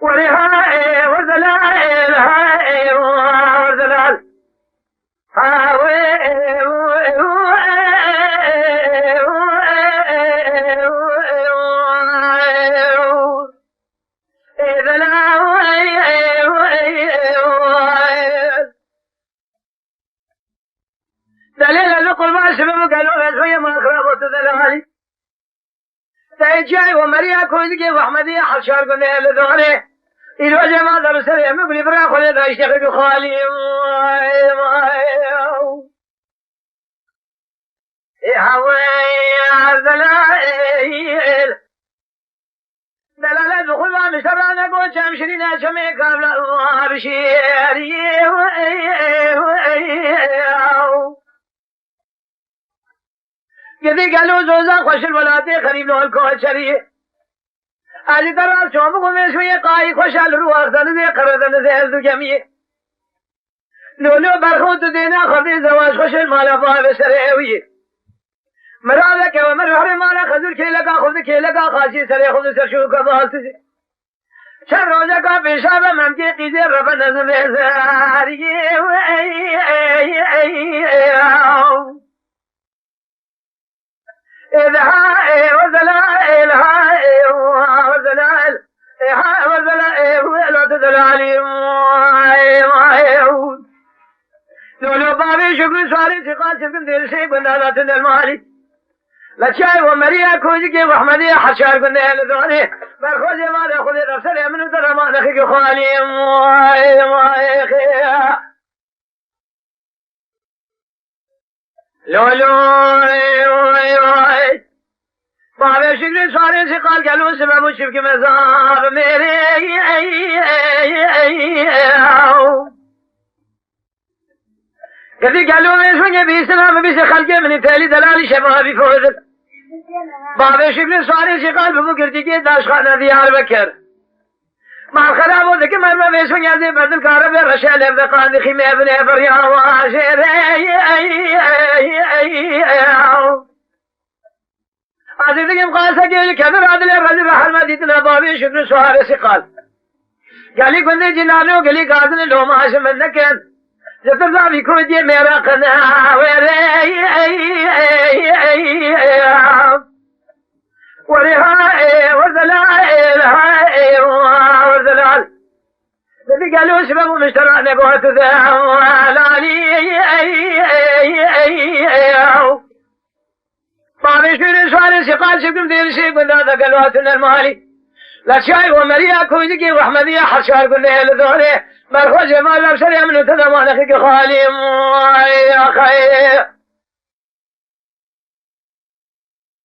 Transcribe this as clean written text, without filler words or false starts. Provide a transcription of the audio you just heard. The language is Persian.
ورهاء وزلال هاء وزلال دليل نقل ما سبب قالوا شوية ما خربت دلالي تيجي ومريا كوزكي وأحمدية حشار قلنا لدوري الوجه ما درس لي مقلي برا خلي ذا يشتغل خالي دلالة دخول ما مشترانا قول شمشرين شمي قبل الله بشيري قدي قالوا زوزا خوش الولاتي خريب له الكوال شريه آجی درار شما بگویش وی قایی خوشحال رو آخدن زی قردن زی ازدو کمیه لولو برخوت دینا خردی زواج خوشل مالا فا بسره اویه مرالک و مرحر مالا خزر کیلکا خود کیلکا خاشی سره خود سرشو کبالت زی چند روزه کا پیشاب ممکی قیزی رفا نظم بزاریه إذهاء وزلائل هاء وزلائل هاء وزلائل ولا تدلالي ما يعود لولو بابي شكل سواري سقال شكل دير شيء قلنا لا تدل مالي لا شاي ومريا كوجي وحمدية حشار قلنا لدوني برخوزي ما دخولي رفسر يمنو ترى ما دخيك خالي ما يخيا لولو بابا شکل سوارے سے قال گلو سبب شب کے مزار میرے کدی گلو میں سنگے بھی سلام بھی سے خلق من تالی دلال شباب فوز بابا شکل سوارے سے قال بمو کرتی کے داش خانہ دیار بکر ما خراب ہو کہ مرمہ میں سنگے دے بدل کارب رشال ابقان دخی میں ابن بریا واشر عزيزكم قاسة جيل كبر عدل الرجل رحل مدينة بابي شكل سوار سقال قال لي كنت جنانو قال لي قاسن لو ما عشم منكن جتر ذابي كودي ميرا قنا ورهاء وزلائل هاء وزلال ذبي قالوا سبب مشترى نبوت ذا ولالي بابي شكل سوار سقال شكل دير شيء قلنا ذا قلواتنا المالي لا شاي ومريا كوزكي وأحمدية حشار قلنا لدوري مرخوز ما لبسر يمنو تدمان أخيك خالي يا خير